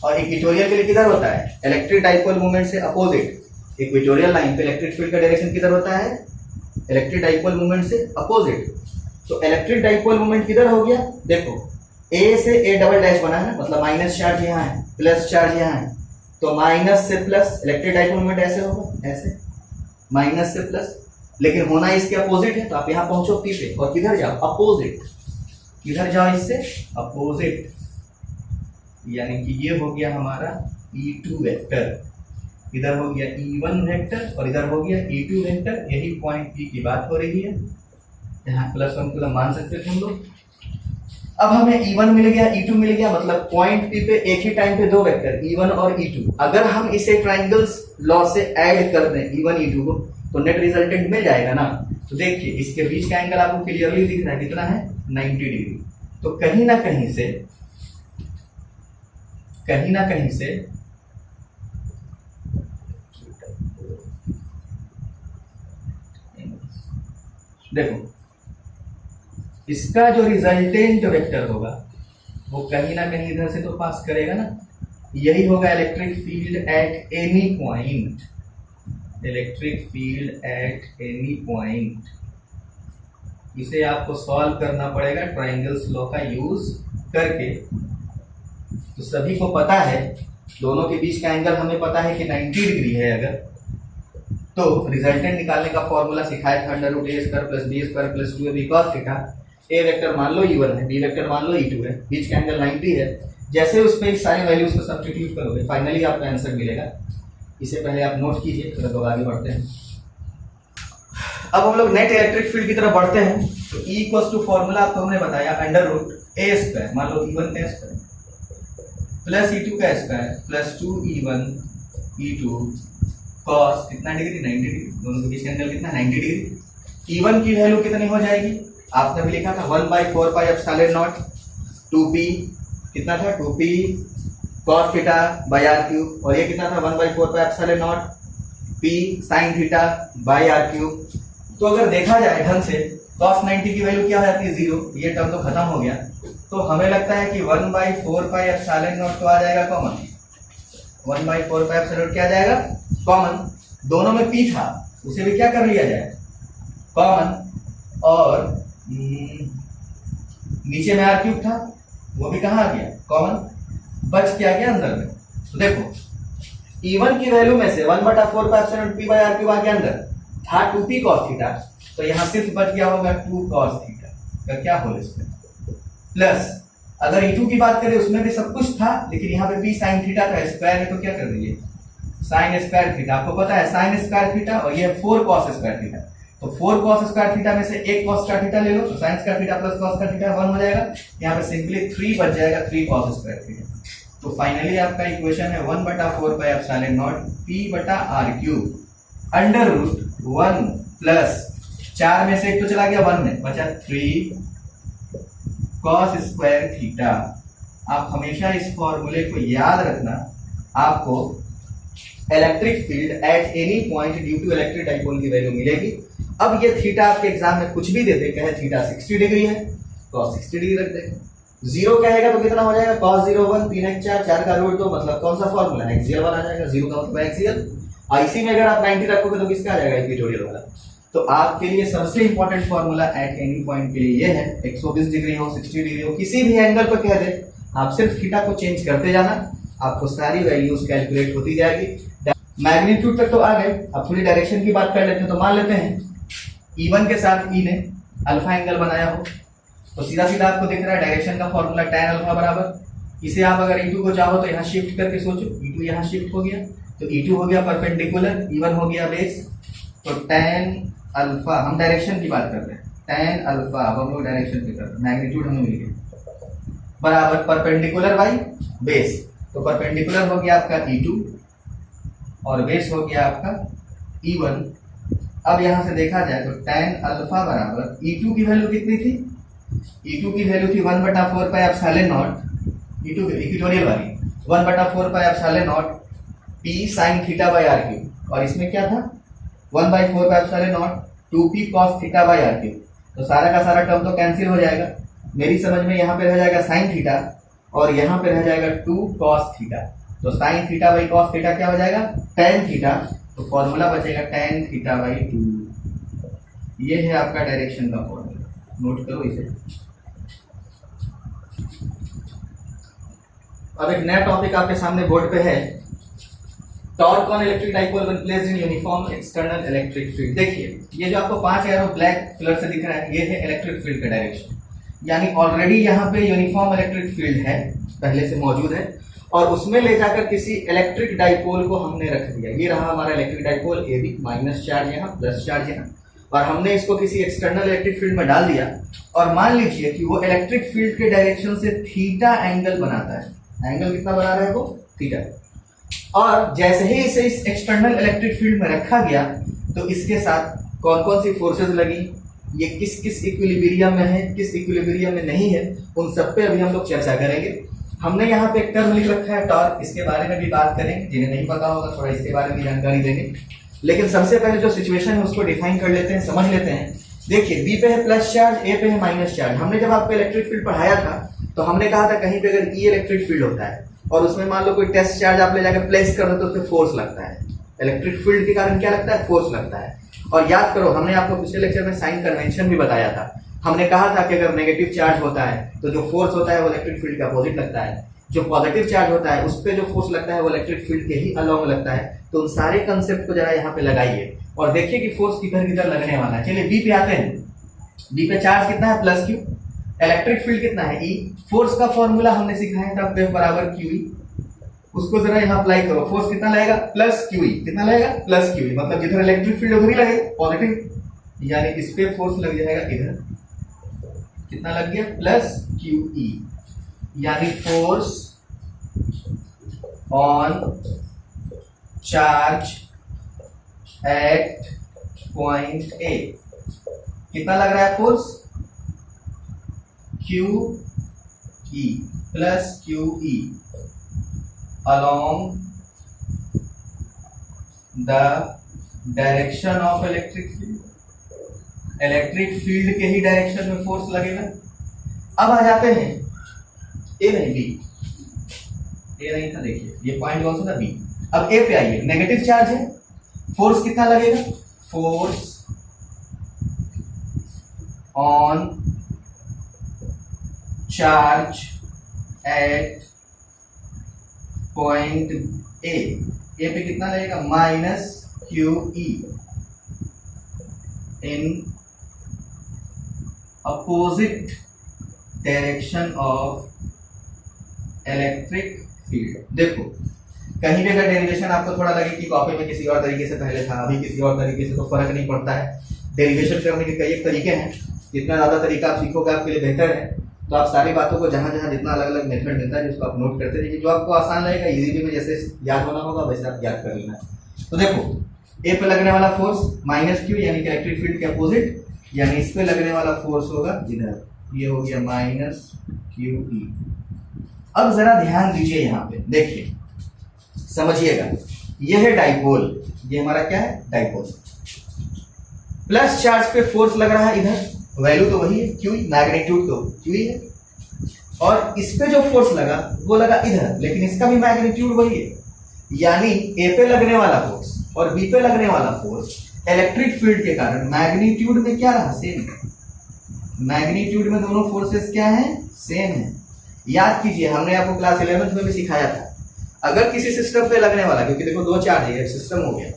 और इक्वेटोरियल के लिए किधर होता है, इलेक्ट्रिक डाइपोल मोमेंट से अपोजिट। इक्वेटोरियल लाइन पे इलेक्ट्रिक फील्ड का डायरेक्शन किधर होता है, इलेक्ट्रिक डाइपोल मोमेंट से अपोजिट। तो इलेक्ट्रिक डाइपोल मोमेंट किधर हो गया, देखो ए से ए डबल डैश बना है, मतलब माइनस चार्ज यहाँ है, प्लस चार्ज यहाँ है। तो माइनस से प्लस, इलेक्ट्रिक डाइपोल मोमेंट ऐसे होगा, ऐसे माइनस से प्लस, लेकिन होना इसके अपोजिट है। तो आप यहाँ पहुंचो पी पे और किधर जाओ, अपोजिट, किधर जाओ, इससे अपोजिट। यानी कि ये हो गया हमारा E2 वेक्टर, इधर हो गया E1 वेक्टर और इधर हो गया E2 वेक्टर। यही पॉइंट P की बात हो रही है, यहाँ +1 मान सकते थे हम लोग। अब हमें E1 मिल गया, E2 मिल गया, मतलब पॉइंट P पे एक ही टाइम पे दो वेक्टर E1 और E2, अगर हम इसे ट्राइंगल्स लॉ से ऐड कर दें E1 E2 को तो नेट रिजल्टेंट मिल जाएगा ना। तो देखिए इसके बीच का एंगल आपको क्लियरली दिख रहा है, कितना है 90 डिग्री। तो कहीं ना कहीं से देखो इसका जो रिजल्टेंट वेक्टर होगा वो कहीं ना कहीं इधर से तो पास करेगा ना, यही होगा electric field at any point, electric field at any point. इसे आपको सॉल्व करना पड़ेगा ट्रायंगल्स लॉ का यूज करके। तो सभी को पता है दोनों के बीच का एंगल हमें पता है कि 90 डिग्री है, अगर तो रिजल्टेंट निकालने का फॉर्मूला सिखाया था under root A square plus B square plus 2ab cos theta. A vector मान लो E1 है, बी वेक्टर मान लो E2 है, बीच का एंगल 90 है। जैसे उसमें सारे वैल्यूज को सब्स्टिट्यूट करोगे फाइनली आपका आंसर मिलेगा। इसे पहले आप नोट कीजिए, फिर लोग आगे बढ़ते हैं। अब हम लोग नेट इलेक्ट्रिक फील्ड की तरफ बढ़ते हैं। तो E इक्वल्स टू फॉर्मूला आपको हमने बताया अंडर रूट ए स्क्वायर, मान लो E1 का स्क्वायर प्लस E2 का square plus 2E1 E2 cos कितना डिग्री 90 डिग्री, दोनों के बीच का एंगल कितना 90 डिग्री। E1 की वैल्यू कितनी हो जाएगी, आपने भी लिखा था 1/4 पाई एप्सिलॉन नॉट 2p, कितना था 2p cos theta by r cube, और ये कितना था 1/4 pi epsilon naught p sin theta by r cube. तो अगर देखा जाए ढंग से cos 90 की वैल्यू क्या हो जाती है 0, ये टर्म तो खत्म हो गया। तो हमें लगता है कि 1/4 पाई एप्सिलॉन नॉट तो आ जाएगा कॉमन, 1/4 पाई एप्सिलॉन क्या आ जाएगा कॉमन। दोनों में p था उसे भी क्या कर लिया जाए कॉमन, और नीचे में r क्यूब था वो भी कहाँ आ गया कॉमन, बच क्या गया अंदर में। तो देखो E1 की वैल्यू में से 1/4 pi epsilon p by r cube आ गया, अंदर था 2p cos थीटा, तो यहाँ सिर्फ बच गया होगा 2 cos थीटा का क्या होल स्क्वायर, प्लस अगर E2 की बात करें उसमें भी सब कुछ था, लेकिन यहाँ पे p sin थीटा का स्क्वायर है तो क्या कर दीजिए sin स्क्वायर थीटा। आपको पता है sin स्क्वायर थीटा और ये 4 cos स्क्वायर थीटा, तो 4 cos स्क्वायर थीटा में से एक cos स्क्वायर थीटा ले लो तो sin square theta plus cos square theta 1 हो जाएगा। यहाँ पे सिंपली 3 बच जाएगा 3 cos स्क्वायर थीटा। तो फाइनली आपका इक्वेशन है 1/4 पाई एप्सिलॉन नॉट p बटा r cube under root 1 plus 4 में से एक तो चला गया 1 में, बचा 3 cos स्क्वायर थीटा। आप हमेशा इस फॉर्मूले को याद रखना, आपको electric field at any point due to electric dipole की वैल्यू मिलेगी। अब ये थीटा आपके एग्जाम में कुछ भी दे दे, कहे थीटा 60 डिग्री है तो 60 डिग्री रख दे, 0 कहेगा तो कितना हो जाएगा cos 0 1 3 1 4 4 का रूट 2, मतलब कौन सा फॉर्मूला है एक्सियल वाला आ जाएगा, 0 का मतलब एक्सियल। IC में अगर आप 90 रखोगे तो किसका आ जाएगा इक्वेटोरियल वाला। तो आपके लिए सबसे important formula eight any point के लिए ये है, 120 डिग्री हो 60 डिग्री हो किसी भी एंगल पर कह दे, आप सिर्फ थीटा को चेंज करते जाना, आपको सारी वैल्यूज कैलकुलेट होती जाएगी। मैग्नीट्यूड तक तो आ गए, अब थोड़ी डायरेक्शन की बात कर लेते हैं। तो मान लेते हैं E1 के साथ E ने अल्फा एंगल बनाया हो, तो सीधा सीधा आपको दिख रहा है डायरेक्शन का फॉर्मूला tan अल्फा बराबर, इसे आप अगर E2 को चाहो तो यहाँ शिफ्ट करके सोचो, E2 यहाँ शिफ्ट हो गया तो E2 हो गया परपेंडिकुलर, E1 हो गया बेस, तो tan अल्फा, हम डायरेक्शन की बात कर रहे हैं, tan अल्फा अब हम लोग डायरेक्शन पे कर रहे हैं, मैग्नीट्यूड हमें मिल गया बराबर परपेंडिकुलर बाई बेस, तो परपेंडिकुलर हो गया आपका E2 और बेस हो गया आपका E1। अब यहां से देखा जाए तो tan अल्फा बराबर E2 की वैल्यू कितनी थी, E2 की वैल्यू थी 1/4 pi epsilon not, E2 equatorial वाली 1/4 pi epsilon naught p sin theta by r cube, और इसमें क्या था 1/4 pi epsilon not 2p cos theta by r cube. तो सारा का सारा टर्म तो कैंसिल हो जाएगा, मेरी समझ में यहाँ पे रह जाएगा sin थीटा और यहाँ पे रह जाएगा 2 cos थीटा, तो sin theta by cos theta क्या हो जाएगा tan थीटा, तो फॉर्मूला बचेगा tan थीटा बाई 2। ये है आपका डायरेक्शन का फॉर्मूला, नोट करो इसे। अब एक नया टॉपिक आपके सामने बोर्ड पे है, torque on electric dipole when placed in uniform external electric field. देखिए ये जो आपको 5 एरो ब्लैक कलर से दिख रहा है, ये है इलेक्ट्रिक फील्ड का डायरेक्शन, यानी ऑलरेडी यहाँ पे यूनिफॉर्म इलेक्ट्रिक फील्ड है, पहले से मौजूद है, और उसमें ले जाकर किसी इलेक्ट्रिक डाइपोल को हमने रख दिया। ये रहा हमारा electric dipole AB, minus charge यहाँ प्लस चार्ज यहाँ, और हमने इसको किसी एक्सटर्नल इलेक्ट्रिक फील्ड में डाल दिया, और मान लीजिए कि वो इलेक्ट्रिक फील्ड के डायरेक्शन से थीटा एंगल बनाता है। एंगल कितना बना रहा है वो? थीटा। और जैसे ही इसे इस एक्सटर्नल इलेक्ट्रिक फील्ड में रखा गया तो इसके साथ कौन कौन सी फोर्सेस लगी, ये किस किस इक्विलिब्रियम में है, किस इक्विलिब्रियम में नहीं है, उन सब पे अभी हम लोग चर्चा करेंगे। हमने यहाँ पे एक टर्म लिख रखा है टॉर्क, इसके बारे में भी बात करेंगे। जिन्हें नहीं पता होगा थोड़ा इसके बारे में जानकारी देंगे, लेकिन सबसे पहले जो सिचुएशन है उसको डिफाइन कर लेते हैं, समझ लेते हैं। देखिए बी पे है प्लस चार्ज, ए पे है माइनस चार्ज। हमने जब आपको इलेक्ट्रिक फील्ड पढ़ाया था तो हमने कहा था कहीं पे अगर ई इलेक्ट्रिक फील्ड होता है और उसमें मान लो कोई टेस्ट चार्ज आप ले जाकर प्लेस कर दो तो उसमें फोर्स लगता है। इलेक्ट्रिक फील्ड के कारण क्या लगता है? फोर्स लगता है। और याद करो हमने आपको पिछले लेक्चर में साइन कन्वेंशन भी बताया था। हमने कहा था कि अगर नेगेटिव चार्ज होता है तो जो फोर्स होता है वो इलेक्ट्रिक फील्ड के अपोजिट लगता है, जो पॉजिटिव चार्ज होता है उस पर जो फोर्स लगता है वो इलेक्ट्रिक फील्ड के ही अलोंग लगता है। तो उन सारे कंसेप्ट को जरा यहाँ पे लगाइए और देखिए कि फोर्स किधर किधर लगने वाला है। चलिए बी पे आते हैं। बी पे चार्ज कितना है? Plus Q. इलेक्ट्रिक फील्ड कितना है? ई। फोर्स का फॉर्मूला हमने सिखाया था, F बराबर QE। उसको जरा यहाँ अप्लाई करो। फोर्स कितना लगेगा? Plus QE। कितना लगेगा? Plus QE। मतलब जिधर इलेक्ट्रिक फील्ड उधर ही लगेगा पॉजिटिव, यानी इस पे फोर्स लग जाएगा इधर। कितना लग गया? प्लस QE, यानी force on charge at point ए। कितना लग रहा है force? QE plus QE along the direction of electric field। Electric field के ही डायरेक्शन में फोर्स लगेगा। अब आ जाते हैं ए नहीं बी, ए नहीं था, देखिए ये पॉइंट कौन सा था? बी। अब ए पे आइए, नेगेटिव चार्ज है, फोर्स कितना लगेगा? Force on charge at point A. A पे कितना लगेगा? Minus QE in opposite direction of electric field. देखो कहीं भी अगर डेरिवेशन आपको थोड़ा लगे कि कॉपी में किसी और तरीके से पहले था, अभी किसी और तरीके से, तो फर्क नहीं पड़ता है। डेरिवेशन करने के कई तरीके हैं, जितना ज्यादा तरीका आप सीखोगे आपके लिए बेहतर है। तो आप सारी बातों को जहां जहां जितना अलग अलग मेथड मिलता है जिसको आप नोट करते रहिए, जो आपको आसान लगेगा इजी वे में जैसे याद होना होगा वैसे आप याद कर लेना। तो देखो ए पे लगने वाला फोर्स माइनस क्यू, यानी कि इलेक्ट्रिक फील्ड के अपोजिट, यानी इस पे लगने वाला फोर्स होगा इधर, ये हो गया माइनस QE। अब जरा ध्यान दीजिए यहाँ पे, देखिए समझिएगा, ये है डाइपोल, ये हमारा क्या है? डाइपोल। प्लस चार्ज पे फोर्स लग रहा है इधर, वैल्यू तो वही है QE, मैग्नीट्यूड तो QE है, और इस पे जो फोर्स लगा वो लगा इधर, लेकिन इसका भी मैग्नीट्यूड वही है। यानी ए पे लगने वाला फोर्स और बी पे लगने वाला फोर्स इलेक्ट्रिक फील्ड के कारण मैग्नीट्यूड में क्या रहा? सेम है। मैग्नीट्यूड में दोनों फोर्सेस क्या है? सेम है। याद कीजिए हमने आपको क्लास 11th में भी सिखाया था, अगर किसी सिस्टम पे लगने वाला, क्योंकि देखो दो चार्ज है, सिस्टम हो गया,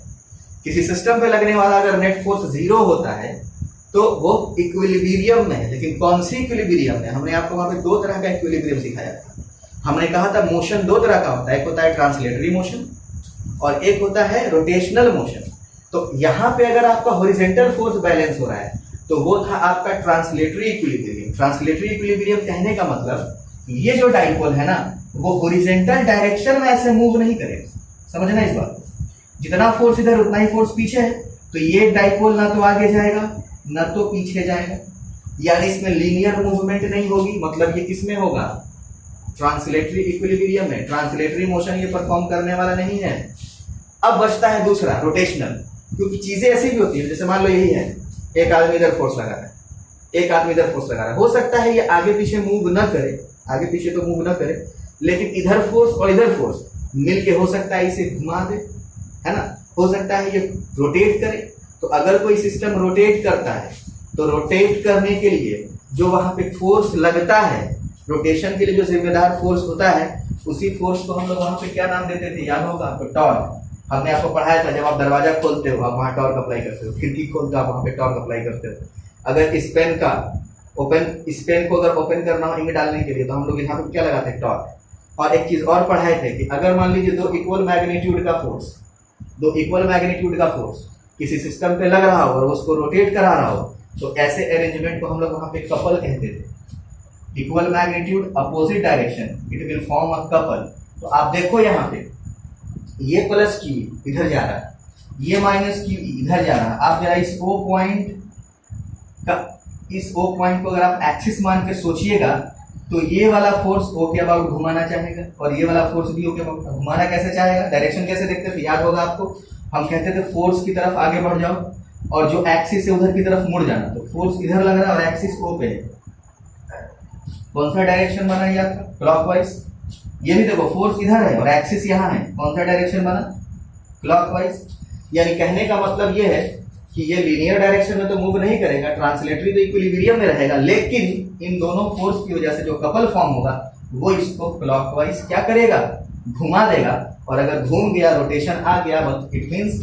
किसी सिस्टम पे लगने वाला अगर नेट फोर्स 0 होता है तो वो इक्विलिब्रियम में है। लेकिन कौन सी इक्विलिब्रियम में? हमने आपको वहां पे दो तरह का इक्विलिब्रियम सिखाया था। हमने कहा था मोशन दो तरह का होता है, एक होता है ट्रांसलेटरी मोशन और एक होता है रोटेशनल मोशन। तो यहाँ पे अगर आपका हॉरिजॉन्टल फोर्स बैलेंस हो रहा है तो वो था आपका ट्रांसलेटरी इक्विलिब्रियम। ट्रांसलेटरी इक्विलिब्रियम कहने का मतलब ये जो डाइपोल है ना वो हॉरिजॉन्टल डायरेक्शन में ऐसे मूव नहीं करेगा, समझना इस बात। जितना फोर्स इधर उतना ही फोर्स पीछे है, तो ये डाइपोल ना तो आगे जाएगा ना तो पीछे जाएगा, यानी इसमें लीनियर मूवमेंट नहीं होगी। मतलब ये किसमें होगा? ट्रांसलेटरी इक्विलिब्रियम में। ट्रांसलेटरी मोशन ये परफॉर्म करने वाला नहीं है। अब बचता है दूसरा रोटेशनल, क्योंकि चीजें ऐसी भी होती है, जैसे मान लो यही है, एक आदमी इधर फोर्स लगा रहा है, एक आदमी इधर फोर्स लगा रहा है, हो सकता है ये आगे पीछे मूव न करे, आगे पीछे तो मूव न करे, लेकिन इधर फोर्स और इधर फोर्स मिलके हो सकता है इसे घुमा दे, है ना, हो सकता है ये रोटेट करे। तो अगर कोई सिस्टम रोटेट करता है तो रोटेट करने के लिए जो वहां पे फोर्स लगता है, रोटेशन के लिए जो जिम्मेदार फोर्स होता है, उसी फोर्स को हम लोग वहां पे क्या नाम देते थे? याद होगा आपको? टॉर्क। हमने आपको पढ़ाया था, जब आप दरवाजा खोलते हो आप वहां टॉर्क अप्लाई करते हो, खिड़की खोलते हो आप वहां पे टॉर्क अप्लाई करते हो। अगर इस पेन को अगर ओपन करना हो इंक डालने के लिए तो हम लोग यहाँ पे क्या लगाते हैं? टॉर्क। और एक चीज और पढ़ाए थे कि अगर मान लीजिए दो इक्वल मैग्नीट्यूड का फोर्स किसी सिस्टम पे लग रहा हो और उसको रोटेट करा रहा हो, तो ऐसे अरेंजमेंट को हम लोग वहां पे कपल कहते थे। Equal magnitude opposite direction it will form a couple. तो आप देखो यहाँ पे ये प्लस क्यू इधर जा रहा है, ये माइनस क्यू इधर जा रहा है। आप जरा इस O पॉइंट को अगर आप एक्सिस मान के सोचिएगा तो ये वाला फोर्स O के अबाउट घुमाना चाहेगा और ये वाला फोर्स भी O के अबाउट। घुमाना कैसे चाहेगा, डायरेक्शन कैसे देखते थे, याद होगा आपको, हम कहते थे फोर्स की तरफ आगे बढ़ जाओ और जो एक्सिस है उधर की तरफ मुड़ जाना। तो फोर्स इधर लग रहा है और एक्सिस O पे है। कौन सा डायरेक्शन बना ये आपका, क्लॉकवाइज। ये भी देखो फोर्स इधर है और एक्सिस यहाँ है, कौन सा डायरेक्शन बना, क्लॉकवाइज। यानी कहने का मतलब ये है कि ये लीनियर डायरेक्शन में तो मूव नहीं करेगा, ट्रांसलेटरी तो इक्विलिब्रियम में रहेगा, लेकिन इन दोनों फोर्स की वजह से जो कपल फॉर्म होगा वो इसको क्लॉकवाइज क्या करेगा, घुमा देगा। और अगर घूम गया, रोटेशन आ गया, इट मींस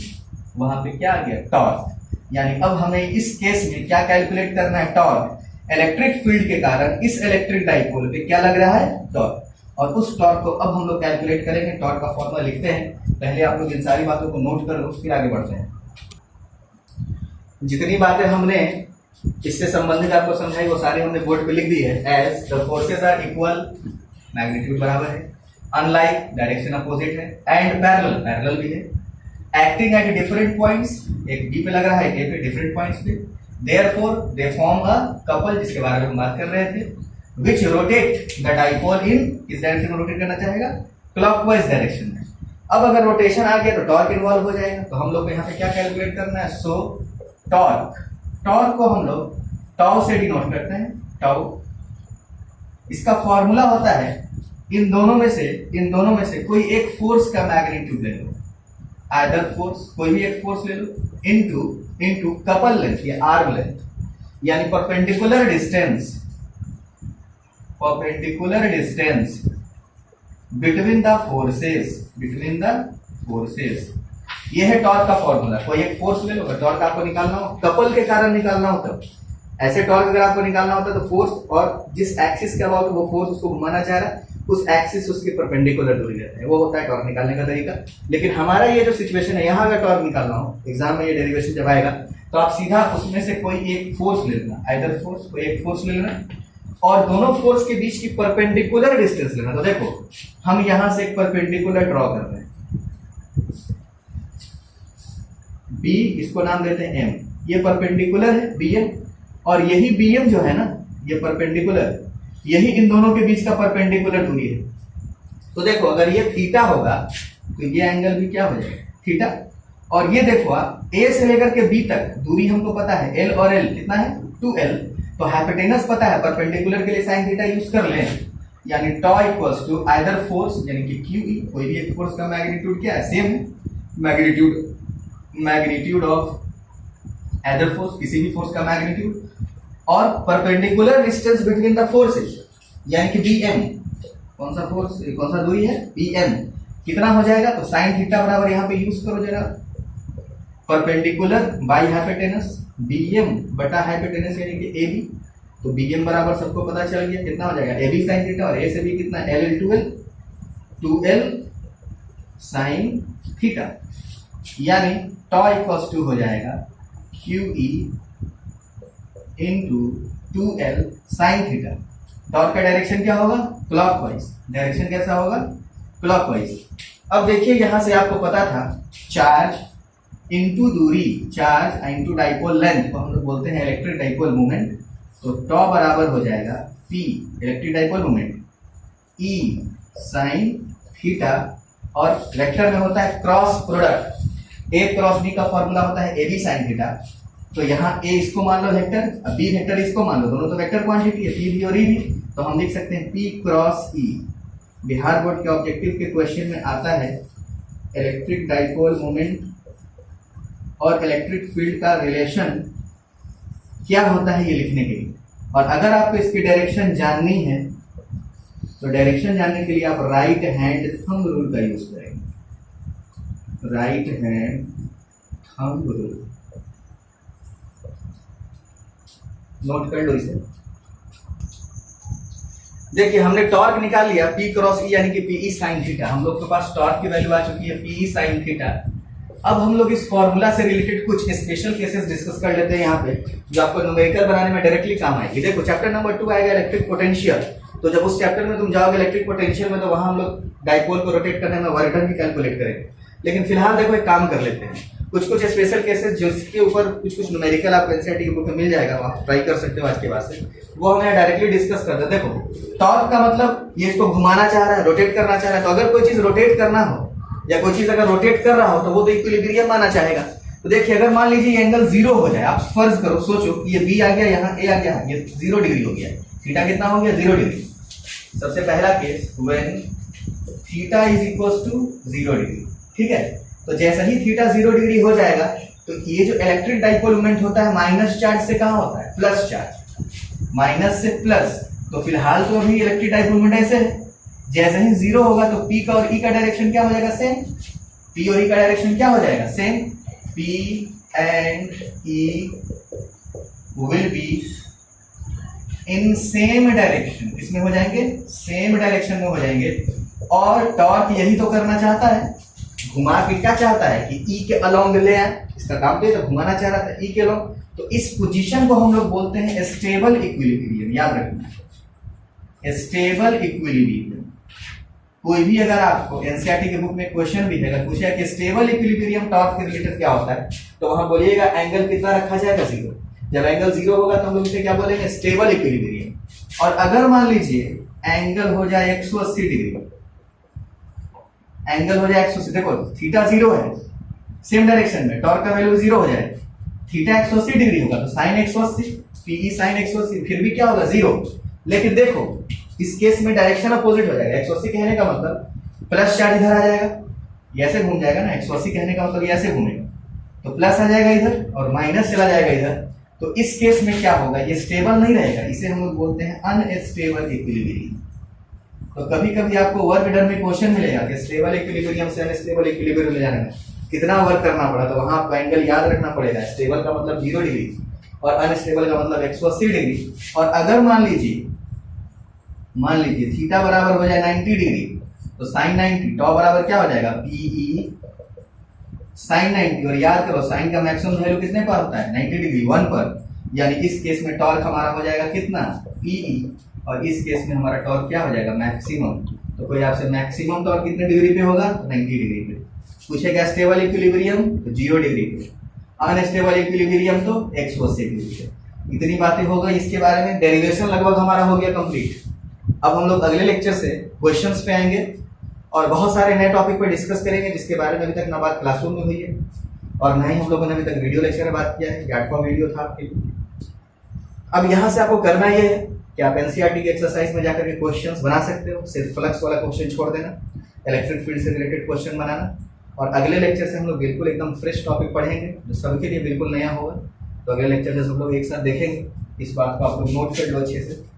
वहां पे क्या आ गया, टॉर्क। यानी अब हमें इस केस में क्या कैलकुलेट करना है, टॉर्क। इलेक्ट्रिक फील्ड के कारण इस इलेक्ट्रिक डाइपोल पे क्या लग रहा है, टॉर्क। और उस टॉर्क को अब हम लोग कैलकुलेट करेंगे। टॉर्क का फॉर्मूला लिखते हैं, पहले आप लोग इन सारी बातों को नोट कर लो, फिर आगे बढ़ते हैं। जितनी बातें हमने इससे संबंधित आपको समझाई वो सारी हमने बोर्ड पे लिख दी है। As the forces are equal, magnitude बराबर है, अनलाइक डायरेक्शन अपोजिट है, एंड पैरेलल, पैरेलल भी है, एक्टिंग एट डिफरेंट पॉइंट्स, एक बी पे लग रहा है, ए पे, डिफरेंट पॉइंट्स पे, therefore they form a couple, जिसके बारे में हम बात कर रहे थे, which rotate the dipole in, किस डायरेक्शन में रोटेट करना चाहेगा, क्लॉकवाइज डायरेक्शन में। अब अगर रोटेशन आ गया तो टॉर्क इन्वॉल्व हो जाएगा। तो हम लोग को यहाँ पे क्या कैलकुलेट करना है, सो टॉर्क, टॉर्क को हम लोग टाउ से डिनोट करते हैं, टाउ। इसका फॉर्मूला होता है इन दोनों में से कोई एक फोर्स का मैग्नीट्यूड ले लो, आइदर फोर्स, कोई भी एक फोर्स ले लो, इनटू कपल लेंथ या आर्म लेंथ, यानी perpendicular distance between the forces. ये है टॉर्क का फॉर्मूला। कोई एक फोर्स ले लो, अगर टॉर्क आपको निकालना हो, कपल के कारण निकालना हो तब। ऐसे टॉर्क अगर आपको निकालना होता है तो फोर्स और जिस एक्सिस के अबाउट वो फोर्स उसको घुमाना चाह रहा है, उस एक्सिस उसके परपेंडिकुलर दूरी रहता है, वो होता है टॉर्क निकालने का तरीका। लेकिन हमारा ये जो सिचुएशन है, यहाँ अगर टॉर्क निकालना हो, एग्जाम में ये डेरिवेशन जब आएगा तो आप सीधा उसमें से कोई एक फोर्स ले लेना, आइदर फोर्स, कोई एक फोर्स ले लेना और दोनों फोर्स के बीच की परपेंडिकुलर डिस्टेंस लेना। तो देखो हम यहां से एक परपेंडिकुलर ड्रॉ कर रहे हैं, बी, इसको नाम देते हैं एम, ये परपेंडिकुलर है बीएम, और यही बीएम जो है ना, ये परपेंडिकुलर, यही इन दोनों के बीच का परपेंडिकुलर दूरी है। तो देखो अगर ये थीटा होगा तो ये एंगल भी क्या हो जाएगा, थीटा। और ये देखो आप ए से लेकर के बी तक दूरी हमको पता है, एल और एल कितना है, 2l। तो हाइपोटेनस पता है, परपेंडिकुलर के लिए साइन थीटा यूज कर लें, यानी टॉ इक्वल्स टू आइदर फोर्स, यानी कि QE, कोई भी एक फोर्स का मैग्नीट्यूड क्या है, सेम है, मैग्नीट्यूड ऑफ आइदर फोर्स, किसी भी फोर्स का मैग्नीट्यूड, और perpendicular distance between the forces, यानी कि BM। कौन सा फोर्स, कौन सा दूरी है, BM, कितना हो जाएगा, तो साइन थीटा बराबर यहाँ पे यूज करो जरा, परपेंडिकुलर बाई हाइपोटेनस, BM बटा हाइपोटेनस यानी कि AB। तो BM बराबर सबको पता चल गया कितना हो जाएगा, AB साइन थीटा, और A से B कितना, LL 2L साइन थीटा, यानी टॉ इक्वल्स टू हो जाएगा QE into 2L sine theta. Torque का डायरेक्शन क्या होगा, क्लॉकवाइज। डायरेक्शन कैसा होगा, क्लॉकवाइज। अब देखिए यहां से आपको पता था चार्ज इंटू दूरी, चार्ज इंटू डाइपोल लेंथ को हम लोग बोलते हैं इलेक्ट्रिक डाइपोल मोमेंट। तो टॉ बराबर हो जाएगा P, electric dipole moment, E sine theta, और वेक्टर में होता है cross product, A cross B का फॉर्मूला होता है AB साइन थीटा। तो यहाँ A इसको मान लो वेक्टर, B वेक्टर इसको मान लो, दोनों तो वेक्टर क्वांटिटी है, P भी और E भी। तो हम लिख सकते हैं P cross E। Bihar board के ऑब्जेक्टिव के क्वेश्चन में आता है इलेक्ट्रिक डाइपोल मोमेंट और इलेक्ट्रिक फील्ड का रिलेशन क्या होता है ये लिखने के लिए। और अगर आपको इसकी डायरेक्शन जाननी है तो डायरेक्शन जानने के लिए आप राइट हैंड थंब रूल का यूज करेंगे, right hand thumb rule, note कर लो इसे। देखिए हमने टॉर्क निकाल लिया P क्रॉस E यानी कि PE साइन थीटा। हम लोग के पास टॉर्क की वैल्यू आ चुकी है PE साइन थीटा। अब हम लोग इस फॉर्मूला से रिलेटेड कुछ स्पेशल केसेस डिस्कस कर लेते हैं यहाँ पे, जो आपको न्यूमेरिकल बनाने में डायरेक्टली काम आएगी। देखो चैप्टर नंबर 2 आएगा इलेक्ट्रिक पोटेंशियल। तो जब उस चैप्टर में तुम जाओगे इलेक्ट्रिक पोटेंशियल में, तो वहां हम लोग डाइपोल को रोटेट करने में वर्क डन भी कैलकुलेट करेंगे। लेकिन फिलहाल देखो एक काम कर लेते हैं, कुछ कुछ स्पेशल केसेस जिसके ऊपर कुछ कुछ न्यूमेरिकल आपको एनसीईआरटी की बुक में मिल जाएगा, आप ट्राई कर सकते हो आज के बाद से, वो हमें डायरेक्टली डिस्कस करते हैं। देखो टॉर्क का मतलब ये इसको घुमाना चाह रहा है, रोटेट करना चाह रहा है। तो अगर कोई चीज रोटेट करना हो या कोई चीज अगर रोटेट कर रहा हो तो वो तो इक्विलिब्रियम माना चाहेगा। तो देखिए अगर मान लीजिए ये एंगल 0 हो जाए, आप फर्ज करो, सोचो कि ये बी आ गया, यहाँ ए आ गया, ये 0 डिग्री हो गया, थीटा कितना हो गया 0 डिग्री। सबसे पहला case when theta is equals to 0 degree, ठीक है। तो जैसे ही थीटा 0 डिग्री हो जाएगा तो ये जो इलेक्ट्रिक डाइपोल मोमेंट होता है माइनस चार्ज से कहाँ होता है, प्लस चार्ज, माइनस से प्लस। तो फिलहाल तो अभी इलेक्ट्रिक डाइपोल मोमेंट ऐसे है, जैसे ही 0 होगा तो P का और E का डायरेक्शन क्या हो जाएगा, सेम। P और E का डायरेक्शन क्या हो जाएगा, same. P and E will be in same direction, इसमें हो जाएंगे सेम डायरेक्शन में हो जाएंगे। और टॉर्क यही तो करना चाहता है, घुमा के क्या चाहता है कि E के अलोंग ले आए, इसका काम तो ये तो घुमाना चाह रहा था E के अलोंग। तो इस पोजीशन को हम लोग बोलते हैं स्टेबल इक्विलिब्रियम, याद रखना स्टेबल इक्विलिब्रियम। कोई भी अगर आपको एनसीईआरटी के बुक में क्वेश्चन भी है, अगर पूछा कि स्टेबल इक्विलिब्रियम टॉर्क के रिलेटेड क्या होता है, तो वहां बोलिएगा एंगल कितना रखा जाएगा, 0। जब एंगल 0 होगा तो हम लोग इसे क्या बोलेंगे, स्टेबल इक्विलिब्रियम। और अगर मान लीजिए एंगल हो जाए 180 डिग्री, एंगल हो जाए 180, देखो थीटा 0 है, सेम डायरेक्शन में टॉर्क का वैल्यू 0 हो जाए, थीटा 180 डिग्री होगा तो साइन 180, पीई साइन 180, फिर भी क्या होगा 0। लेकिन देखो इस केस में डायरेक्शन अपोजिट हो जाएगा। 180 कहने का मतलब प्लस चार्ज इधर आ जाएगा, ये ऐसे घूम जाएगा ना, 180 कहने का मतलब ये ऐसे घूमेगा, तो प्लस आ जाएगा इधर और माइनस चला जाएगा इधर। तो इस केस में क्या होगा, ये स्टेबल नहीं रहेगा, इसे हम लोग बोलते हैं अनस्टेबल इक्विलिब्रियम। तो कभी कभी आपको वर्क डन में क्वेश्चन मिलेगा कि स्टेबल इक्विलिब्रियम से अनस्टेबल इक्विलिब्रियम ले जाने में कितना वर्क करना पड़ा, तो वहां आपको एंगल याद रखना पड़ेगा। स्टेबल का मतलब 0 डिग्री और अनस्टेबल का मतलब 180 डिग्री। और अगर मान लीजिए थीटा बराबर हो जाए 90 डिग्री, तो साइन 90, टॉ बराबर क्या हो जाएगा, पीई साइन 90। और याद करो साइन का मैक्सिमम वैल्यू कितने पर होता है, 90 डिग्री, 1 पर। यानी इस केस में टॉर्क हमारा हो जाएगा कितना, पीई, और इस केस में हमारा टॉर्क क्या हो जाएगा, मैक्सिमम। तो कोई आपसे मैक्सिमम टॉर्क कितने डिग्री पे होगा, 90 डिग्री पे। पूछेगा स्टेबल इक्विलिब्रियम तो 0 डिग्री पे, अनस्टेबल इक्विलिब्रियम तो 180 डिग्री पे। इतनी बातें हो गई इसके बारे में। डेरिवेशन लगभग हमारा हो गया कंप्लीट। अब हम लोग अगले लेक्चर से क्वेश्चंस पे आएंगे और बहुत सारे नए टॉपिक पे डिस्कस करेंगे, जिसके बारे में अभी तक ना बात क्लासरूम में हुई है और ना ही हम लोगों ने अभी तक वीडियो लेक्चर में बात किया है। 8वां वीडियो था आपके लिए। अब यहाँ से आपको करना ये है कि आप एनसीईआरटी की एक्सरसाइज में जाकर के क्वेश्चंस बना सकते हो, सिर्फ फ्लक्स वाला क्वेश्चन छोड़ देना, इलेक्ट्रिक फील्ड से रिलेटेड क्वेश्चन बनाना। और अगले लेक्चर से हम लोग बिल्कुल एकदम फ्रेश टॉपिक पढ़ेंगे जो सबके लिए बिल्कुल नया होगा। तो अगले लेक्चर से सब लोग एक साथ देखेंगे, इस बात को आप लोग नोट कर लो अच्छे से।